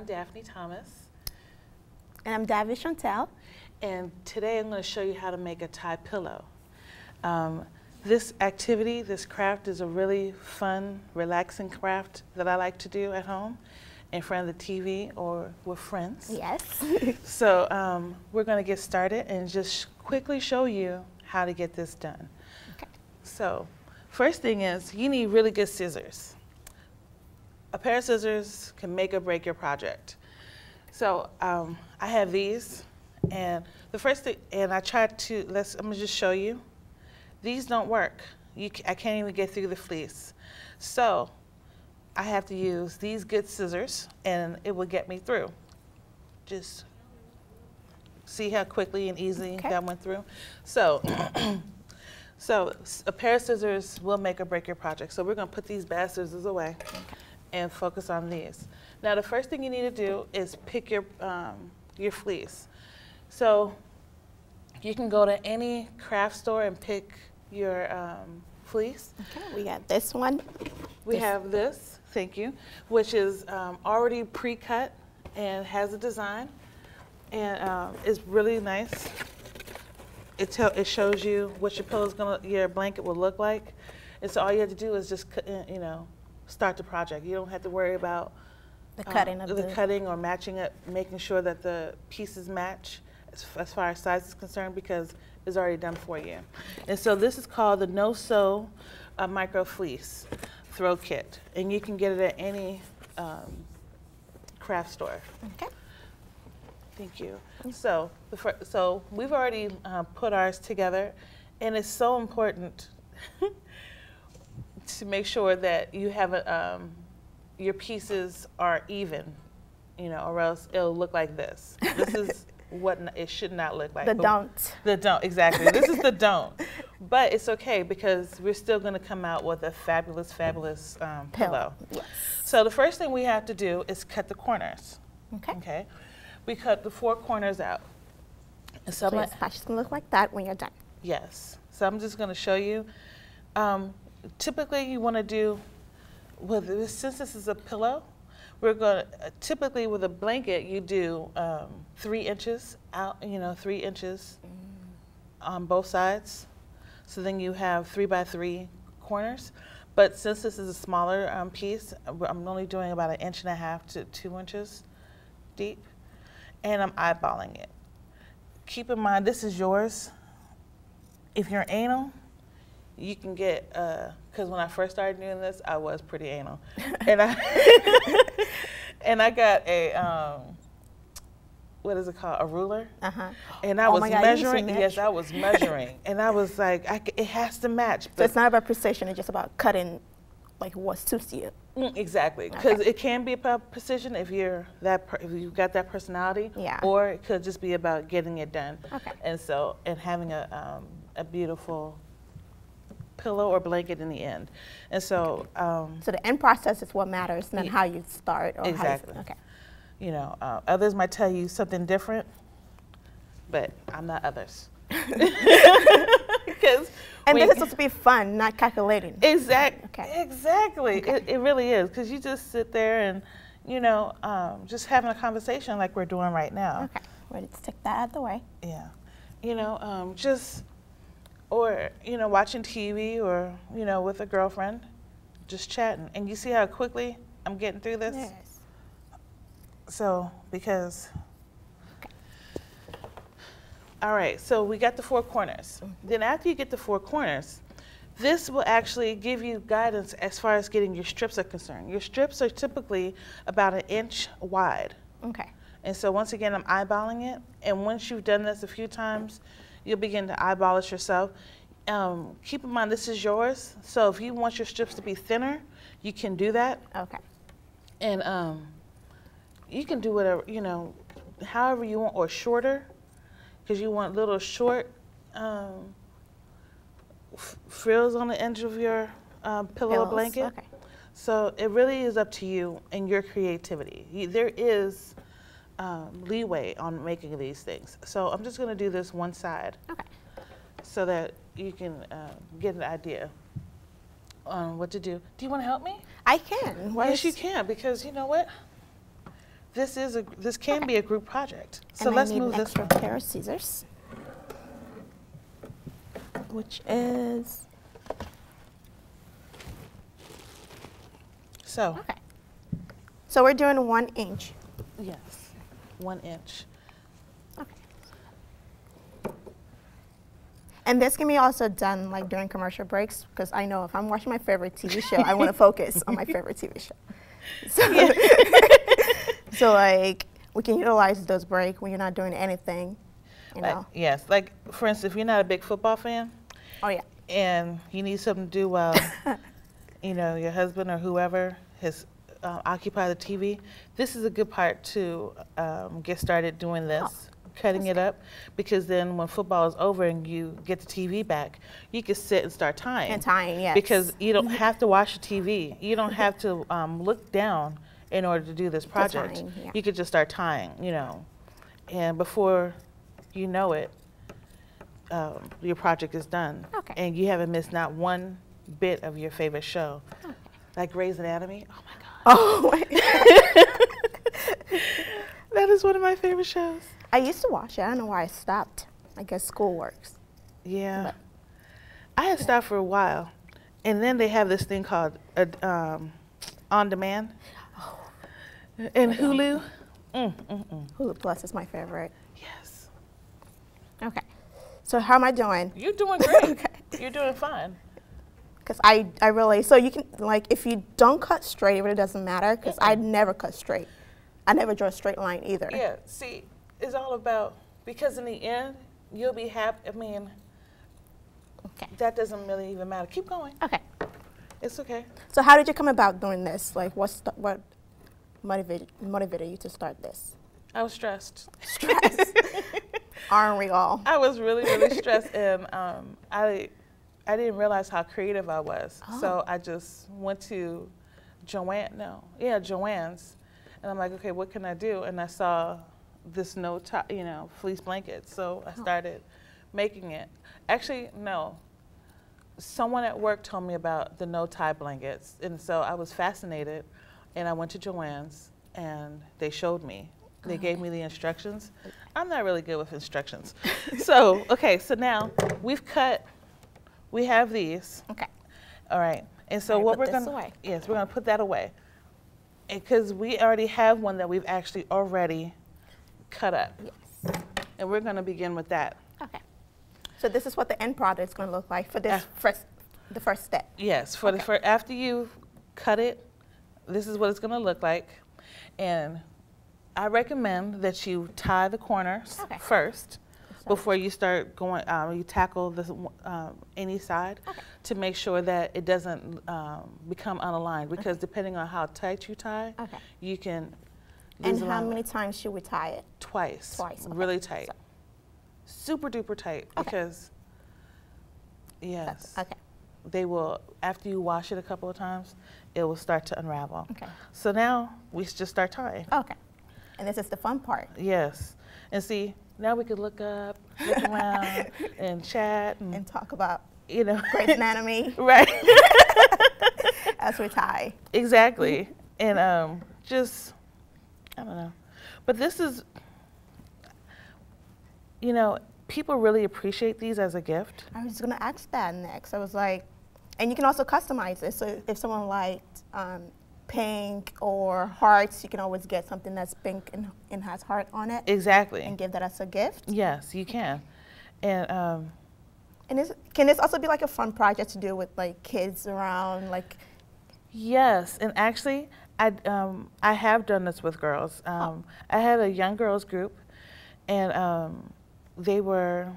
I'm Daphne Thomas. And I'm Daivee Chantel. And today I'm going to show you how to make a tie pillow. This activity, this craft, is a really fun, relaxing craft that I like to do at home in front of the TV or with friends. Yes. So we're going to get started and just quickly show you how to get this done. Okay. So first thing is you need really good scissors. A pair of scissors can make or break your project. So I have these, and the first thing, and I tried to, I'm gonna just show you. These don't work. I can't even get through the fleece. So I have to use these good scissors, and it will get me through. Just see how quickly and easily that went through. So, so a pair of scissors will make or break your project. So we're gonna put these bad scissors away and focus on these. Now the first thing you need to do is pick your fleece. So you can go to any craft store and pick your fleece. Okay, we got this one. We have this, thank you, which is already pre-cut and has a design, and it's really nice. It shows you what your blanket will look like, and so all you have to do is just start the project. You don't have to worry about the cutting of the cutting or matching it, making sure that the pieces match as far as size is concerned, because it's already done for you. And so this is called the No Sew Micro Fleece Throw Kit, and you can get it at any craft store. Okay. Thank you. So we've already put ours together, and it's so important to make sure that you have your pieces are even, or else it'll look like this. This is what it should not look like. The don't. The don't, exactly. This is the don't. But it's okay, because we're still going to come out with a fabulous, fabulous pillow. Yes. So the first thing we have to do is cut the corners. Okay. Okay. We cut the 4 corners out. And so it's just going to look like that when you're done. Yes. So I'm just going to show you. Typically, you want to do, since this is a pillow, we're going to, typically with a blanket, you do 3 inches out, 3 inches on both sides. So then you have 3 by 3 corners. But since this is a smaller piece, I'm only doing about 1.5 to 2 inches deep. And I'm eyeballing it. Keep in mind, this is yours. If you're anal, you can get, because when I first started doing this, I was pretty anal. And I got a, what is it called, a ruler? And I was measuring, yes, I was measuring. And I was like, it has to match. So it's not about precision, it's just about cutting like what suits you. Exactly, because it can be about precision if you've got that personality, or it could just be about getting it done. And having a beautiful pillow or blanket in the end. And so so the end process is what matters, not how you start or exactly. How you, others might tell you something different, but I'm not others. And this is supposed to be fun, not calculating. Exactly. It really is, because you just sit there and just having a conversation like we're doing right now. Okay, ready to take that out of the way. Yeah, or watching TV, or with a girlfriend, just chatting, and you see how quickly I'm getting through this. Yes. So because. All right, so we got the 4 corners. Then after you get the 4 corners, this will actually give you guidance as far as getting your strips are concerned. Your strips are typically about 1 inch wide. Okay. And so once again, I'm eyeballing it. And once you've done this a few times, you'll begin to eyeball it yourself. Keep in mind, this is yours. So if you want your strips to be thinner, you can do that. Okay. And you can do whatever, however you want, or shorter, because you want little short frills on the edge of your pillow or blanket. Okay. So it really is up to you and your creativity. There is leeway on making these things. So I'm just going to do this one side, so that you can get an idea on what to do. Do you want to help me? I can. Yes, you can, because you know what? this can be a group project. So And let's I need move an this extra one. pair of scissors, which is So okay. So we're doing 1 inch. yes, 1 inch. Okay. And this can be also done like during commercial breaks, because I know if I'm watching my favorite TV show, I want to focus on my favorite TV show. So, so like we can utilize those breaks when you're not doing anything, you know. Yes, like for instance, if you're not a big football fan, Oh yeah. and you need something to do while you know your husband or whoever has occupied the TV, this is a good part to get started doing this, cutting it up, because then when football is over and you get the TV back, you can sit and start tying. And tying, yes. Because you don't have to watch the TV. You don't have to look down in order to do this project. tying, yeah. You could just start tying, you know, and before you know it, your project is done. Okay. And you haven't missed not one bit of your favorite show. Okay. Like Grey's Anatomy. Oh my God. Oh my God. That is one of my favorite shows. I used to watch it. I don't know why I stopped. I guess school works. Yeah. But I had stopped for a while. And then they have this thing called On Demand. Oh. And Hulu. Hulu Plus is my favorite. Yes. Okay. So how am I doing? You're doing great. Okay. You're doing fine. Because I really, so you can, like, if you don't cut straight, it really doesn't matter, because I never cut straight. I never draw a straight line either. Yeah, see, it's all about, because in the end, you'll be happy. I mean, Okay. that doesn't really even matter. Keep going. Okay. It's okay. So how did you come about doing this? Like, what motivated you to start this? I was stressed. Stress. Aren't we all? I was really, really stressed, and I didn't realize how creative I was. Oh. So I just went to Joann's, and I'm like, okay, what can I do? And I saw this fleece blanket, so I started making it. Actually, no. Someone at work told me about the no-tie blankets, and so I was fascinated, and I went to Joann's, and they showed me. They gave me the instructions. I'm not really good with instructions. So, okay, so now we have these. Okay. All right. And so All right, what put we're this going to, away. yes, we're going to put that away. Because we already have one that we've actually already cut up. Yes. And we're going to begin with that. Okay. So this is what the end product is going to look like for this the first step. Yes, after you cut it, this is what it's going to look like. And I recommend that you tie the corners first before you start going, you tackle this, any side to make sure that it doesn't become unaligned, because depending on how tight you tie, you can And how many times should we tie it? Twice. Twice. Okay. Really tight. So. Super duper tight, because yes, they will, after you wash it a couple of times, it will start to unravel. Okay. So now we just start tying. Okay. And this is the fun part. Yes. And see, now we could look up, look around, and chat. And talk about, Grey's Anatomy. Right. As we tie. Exactly. And I don't know. But this is, people really appreciate these as a gift. I was going to ask that next. I was like, and you can also customize it. So if someone liked pink or hearts, you can always get something that's pink and has heart on it. Exactly. And give that as a gift. Yes, you can. And can this also be like a fun project to do with like kids around, like? Yes, and actually, I have done this with girls. I had a young girls group, and they were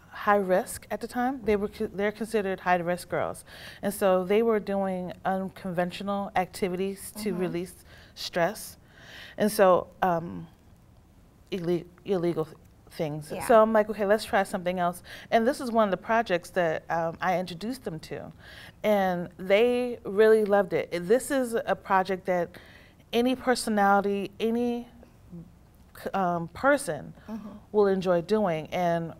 high risk at the time. They're considered high risk girls, and so they were doing unconventional activities to release stress, and so illegal things. Yeah. So I'm like, okay, let's try something else. And this is one of the projects that I introduced them to, and they really loved it. This is a project that any personality, any person will enjoy doing, and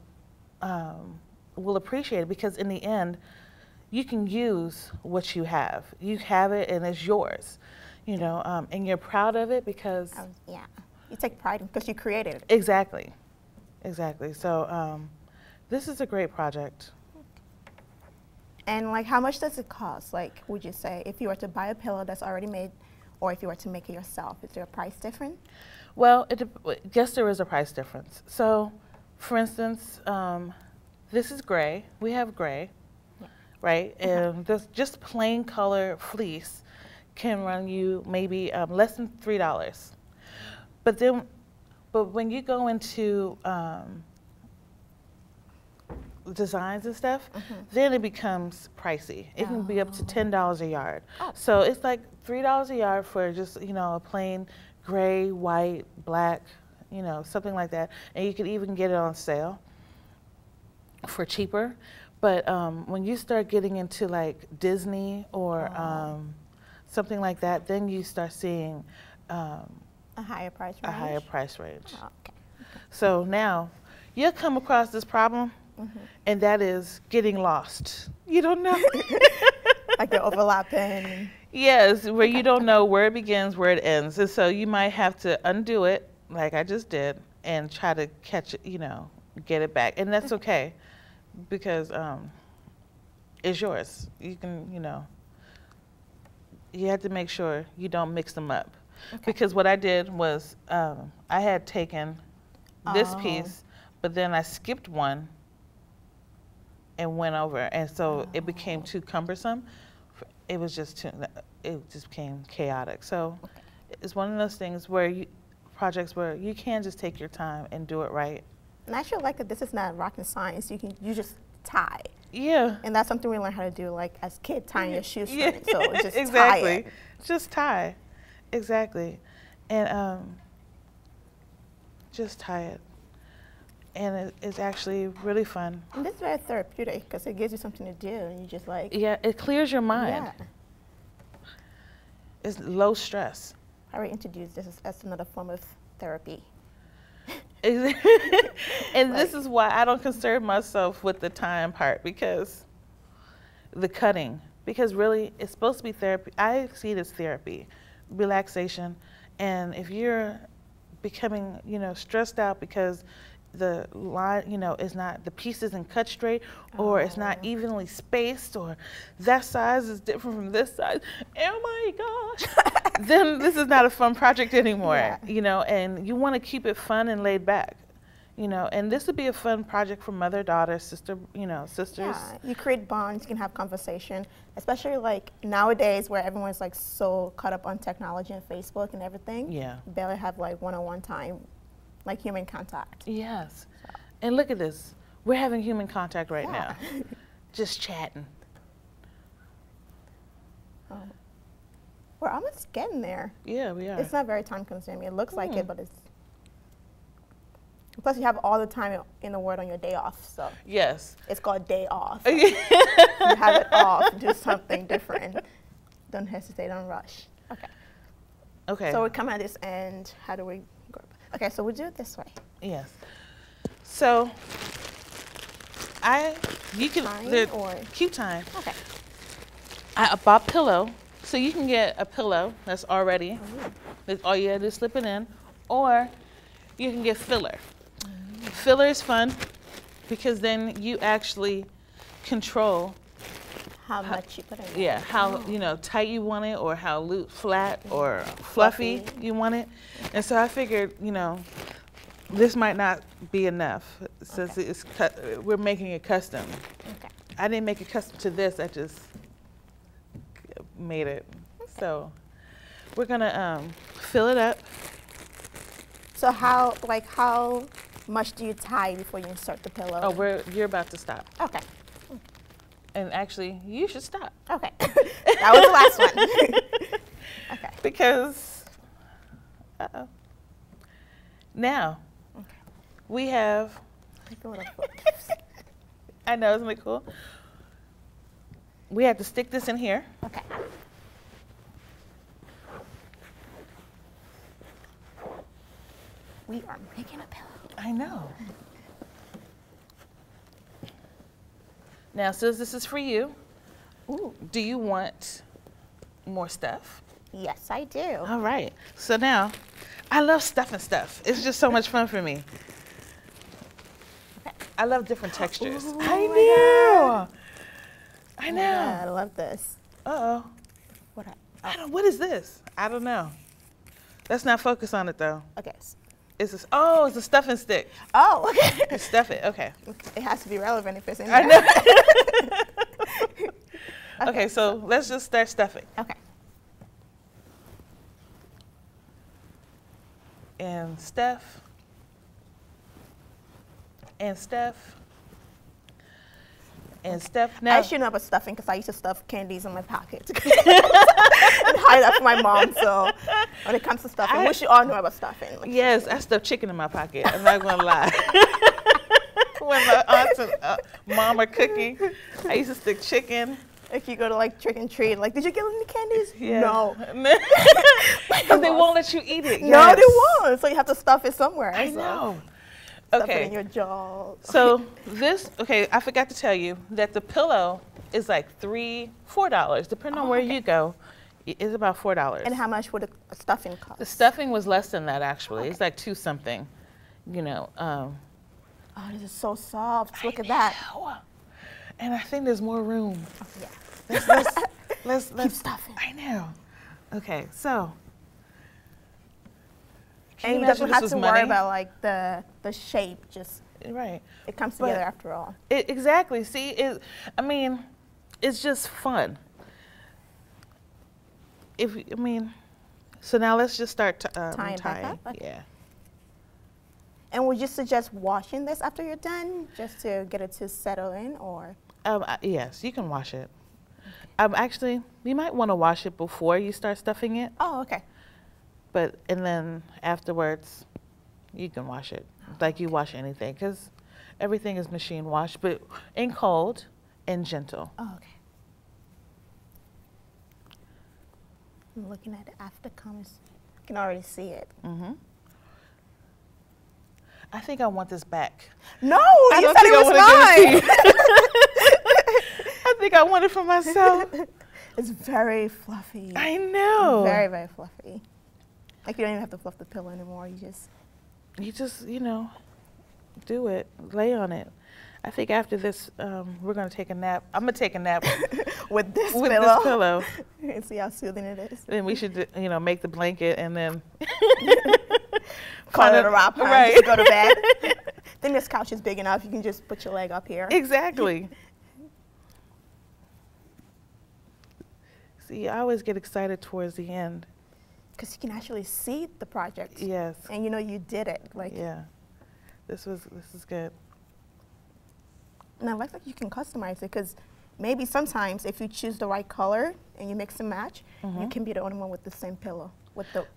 will appreciate it, because in the end, you can use what you have. You have it and it's yours. you know, and you're proud of it because yeah, you take pride in because you created it. Exactly, exactly. So this is a great project. And like, how much does it cost? Like, would you say if you were to buy a pillow that's already made, or if you were to make it yourself, is there a price difference? Well, yes, there is a price difference. So, for instance, this is gray. We have gray, right? And this just plain color fleece can run you maybe less than $3. But when you go into designs and stuff, then it becomes pricey. It can be up to $10 a yard. So it's like $3 a yard for just, you know, a plain gray, white, black, you know, something like that. And you could even get it on sale for cheaper. But when you start getting into like Disney or something like that, then you start seeing a higher price range. A higher price range. Oh, okay. So now you'll come across this problem, and that is getting lost. You don't know. Like they're overlapping. Yes, where you don't know where it begins, where it ends. And so you might have to undo it, like I just did, and try to catch it, you know, get it back. And that's okay, because it's yours. You can, you know, you have to make sure you don't mix them up. Because what I did was I had taken this piece, but then I skipped one and went over, and so it became too cumbersome. It was just too, it just became chaotic. So it's one of those things where projects where you can just take your time and do it right. And I actually like that this is not rocket science. You just tie. Yeah. And that's something we learn how to do, like as kids, tying your shoestring. Yeah. So just exactly. tie it. Just tie. Exactly. And just tie it. And it's actually really fun. And this is very therapeutic because it gives you something to do, and you just like. Yeah, it clears your mind. Yeah. It's low stress. I would introduce this as another form of therapy. And this is why I don't concern myself with the time part, because the cutting, because really it's supposed to be therapy. I see it as therapy, relaxation. And if you're becoming, you know, stressed out because the line, you know, is not, the piece isn't cut straight, or it's not evenly spaced, or that size is different from this size, oh my gosh, then this is not a fun project anymore, you know, and you want to keep it fun and laid back, you know, and this would be a fun project for mother, daughter, sister, you know, sisters. Yeah, you create bonds, you can have conversation, especially like nowadays where everyone's like so caught up on technology and Facebook and everything. Yeah. You barely have like one-on-one time, like human contact. Yes. So. And look at this. We're having human contact right now. Just chatting. We're almost getting there. Yeah, we are. It's not very time consuming. It looks like it, but it's. Plus, you have all the time in the world on your day off. So. Yes. It's called day off. You have it off, do something different. Don't hesitate, don't rush. Okay. Okay. So we come at this end. How do we go? Okay, so we do it this way. Yes. So you can keep time. Okay. I bought pillow, so you can get a pillow that's already. All you have to do is slip it in, or you can get filler. Filler is fun because then you actually control how much you put in. Yeah, how you know tight you want it, or how loose, flat, or fluffy you want it. And so I figured, you know, this might not be enough since it's we're making it custom. Okay. I didn't make it custom to this. I just made it. So we're gonna fill it up. So how much do you tie before you insert the pillow? Oh, you're about to stop. Okay. And actually, you should stop. Okay. That was the last one. Okay. Because, now, we have, I know, isn't it cool? We have to stick this in here. Okay. We are making a pillow. I know. Now, since this is for you, do you want more stuff? Yes, I do. All right. So now, I love stuffing stuff. It's just so much fun for me. I love different textures. Ooh, I my know. I Oh my know. God, I love this. Uh-oh. What is this? I don't know. Let's not focus on it though. Okay. It's a stuffing stick. Oh, okay. You stuff it. Okay. It has to be relevant if it's in there. I know. Okay, so let's just start stuffing. Okay. And Steph. And Steph. And Steph. Now, I should know about stuffing because I used to stuff candies in my pockets and hide that from my mom. So when it comes to stuffing, we should all know about stuffing. Like, yes, I stuff chicken in my pocket. I'm not gonna lie. When my aunts and mom are cooking, I used to stick chicken. if you go to like trick and treat, like, did you get any candies? Yeah. No. Because they won't let you eat it. No, Yes. they won't. So you have to stuff it somewhere. I so know. Stuff Okay. it in your jaw. So this, I forgot to tell you that the pillow is like $3, $4, depending on where you go. It's about $4. And how much would a stuffing cost? The stuffing was less than that actually. It's like $2 something. You know. Oh, this is so soft. Look at that. Know. And I think there's more room. Oh, yeah. Let's Keep stuffing. I know. Okay, so. And you doesn't have to worry about like the shape. Just right. it comes together after all. Exactly. See, it's just fun. So now let's just start tying. Back up? Okay. Yeah. And would you suggest washing this after you're done, just to get it to settle in, or? Yes, you can wash it. Actually, you might want to wash it before you start stuffing it. Oh, okay. And then afterwards, you can wash it like you wash anything, because everything is machine washed, but in cold and gentle. Oh, okay. I'm looking at it after comes. I can already see it. Mm-hmm. I think I want this back. No, you said it was mine. I think I want it for myself. It's very fluffy. I know. Very, very fluffy. Like you don't even have to fluff the pillow anymore. You just, do it. Lay on it. I think after this, we're gonna take a nap. I'm gonna take a nap with this pillow. And see how soothing it is. Then we should, make the blanket and then call it a wrap. Right. Just go to bed. Then this couch is big enough. You can just put your leg up here. Exactly. See, I always get excited towards the end. Because you can actually see the project. Yes. And you did it. Like. Yeah. This is good. And I like that you can customize it, because maybe sometimes if you choose the right color and you mix and match, you can be the only one with the same pillow, with that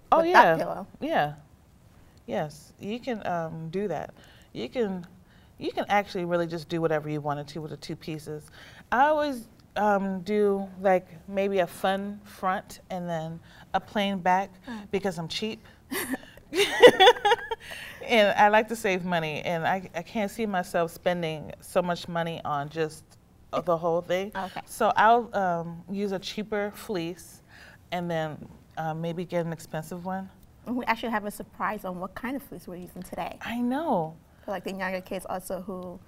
pillow. Yeah. Yes, you can do that. You can actually really just do whatever you wanted to with the two pieces. I always do like maybe a fun front and then a plain back because I'm cheap. And I like to save money, and I can't see myself spending so much money on just the whole thing. Okay. So I'll use a cheaper fleece and then maybe get an expensive one. And we actually have a surprise on what kind of fleece we're using today. I know. For like the younger kids also who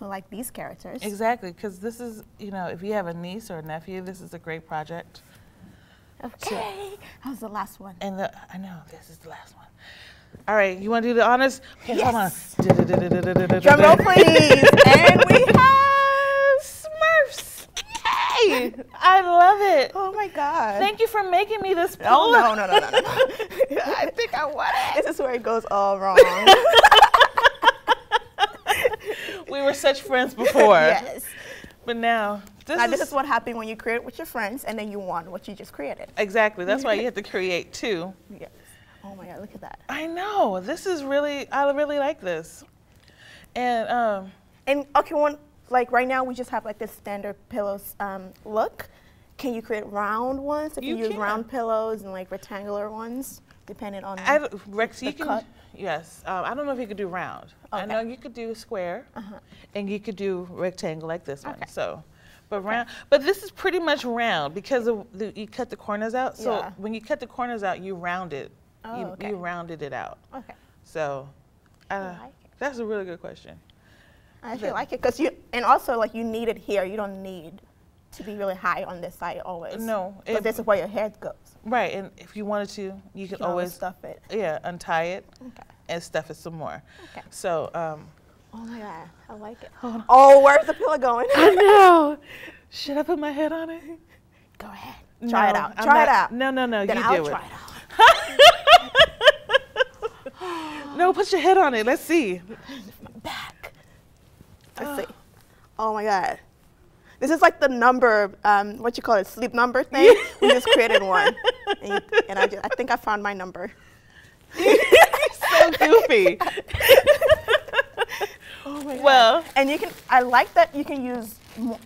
like these characters. Exactly, because this is, if you have a niece or a nephew, this is a great project. Okay, that was the last one. And I know, this is the last one. All right, you want to do the honors? Okay, yes. Hold on. Drum roll, please. And we have Smurfs. Yay! I love it. Oh my God. Thank you for making me this pillow. Oh, no. I think I want it. This is where it goes all wrong. We were such friends before. Yes. But now, this is what happened when you create with your friends and then you won what you just created. Exactly. That's why you have to create too. Yes. Oh my God, look at that. I know. This is I really like this. And okay, like right now we just have like this standard pillows look. Can you create round ones? If you use round pillows and like rectangular ones, depending on the cut? Yes. I don't know if you could do round. Okay. I know you could do square, and you could do rectangle like this one. So, But round, but this is pretty much round because of you cut the corners out. So when you cut the corners out, you round it. Oh, you rounded it out. Okay. So I like it. That's a really good question. I actually like it because and also like you need it here. You don't need to be really high on this side always. No. Because this is where your hair goes. Right, and if you wanted to, you can always stuff it. Yeah, untie it and stuff it some more. Okay. So, oh my God, I like it. Oh, where's the pillow going? I know. Should I put my head on it? Go ahead. Try it out. Try it out. No, Then you I'll do it. try it out. No, put your head on it. Let's see. My back. Let's see. Oh my God. This is like the number, what you call it, sleep number thing. We just created one. And I think I found my number. So goofy. Oh my God. Well. And you can, I like that you can use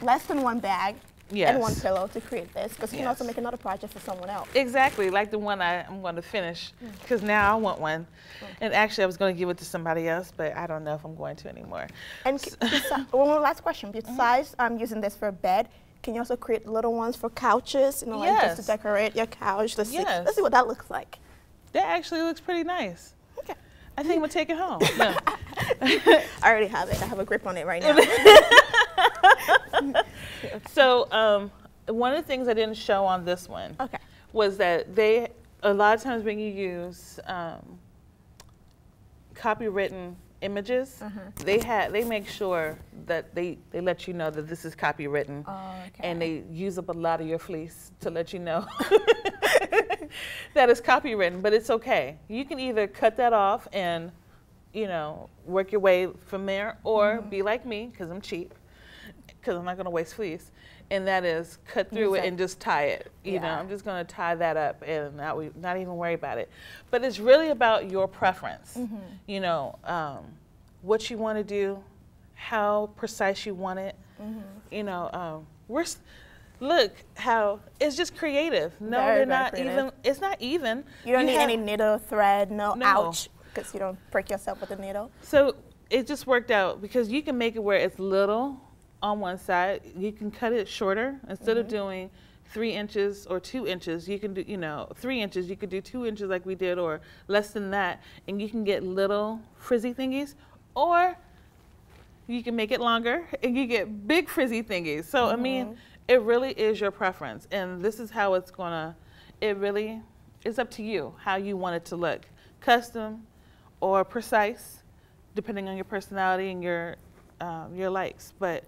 less than one bag Yes. and one pillow to create this, because you can also make another project for someone else. Exactly, like the one I'm going to finish, because now I want one. And actually, I was going to give it to somebody else, but I don't know if I'm going to anymore. And one last question. Besides using this for a bed, can you also create little ones for couches, you know, like just to decorate your couch? Let's see what that looks like. That actually looks pretty nice. Okay. I think I'm going to take it home. No. I already have it. I have a grip on it right now. So one of the things I didn't show on this one was that a lot of times when you use copywritten images, they make sure that they let you know that this is copywritten, and they use up a lot of your fleece to let you know that it's copywritten. But it's okay. You can either cut that off and work your way from there, or be like me, because I'm cheap, because I'm not going to waste fleece, and that is cut through it and just tie it. You know, I'm just going to tie that up and not even worry about it. But it's really about your preference. You know, what you want to do, how precise you want it. You know, look how it's just creative. No, they're not even. It's not even. You don't need any needle thread. No. Ouch. Because you don't break yourself with a needle. So it just worked out because you can make it where it's little on one side. You can cut it shorter. Instead of doing 3 inches or 2 inches, you can do, 3 inches. You could do 2 inches like we did, or less than that. And you can get little frizzy thingies, or you can make it longer and you get big frizzy thingies. So, I mean, it really is your preference. And this is how it's gonna, it's up to you how you want it to look. Custom or precise, depending on your personality and your likes. But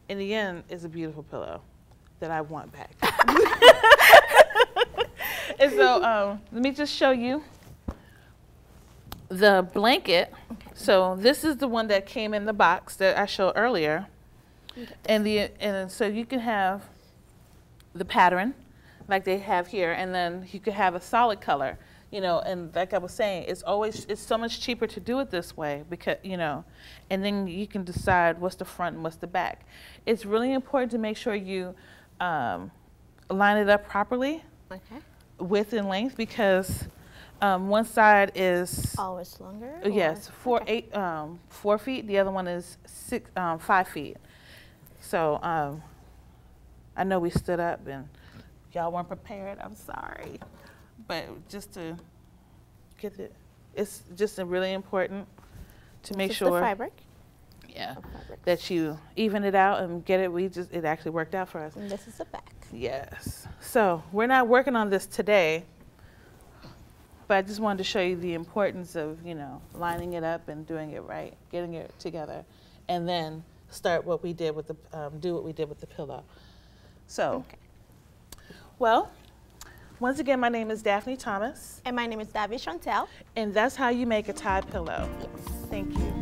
in the end, it's a beautiful pillow that I want back. And so let me just show you the blanket. So this is the one that came in the box that I showed earlier. And so you can have the pattern like they have here, and then you could have a solid color. And like I was saying, it's so much cheaper to do it this way because, and then you can decide what's the front and what's the back. It's really important to make sure you line it up properly, width and length, because one side is always longer. Yes, 4 feet. The other one is 5 feet. So I know we stood up and y'all weren't prepared. I'm sorry. But just to get it, it's just really important to make sure. The fabric. Yeah, that you even it out and get it. It actually worked out for us. And this is the back. Yes. So we're not working on this today, but I just wanted to show you the importance of lining it up and doing it right, getting it together, and then start what we did with the do what we did with the pillow. So, well. Once again, my name is Daphne Thomas. And my name is Daivee Chantel. And that's how you make a tie pillow. Yes. Thank you.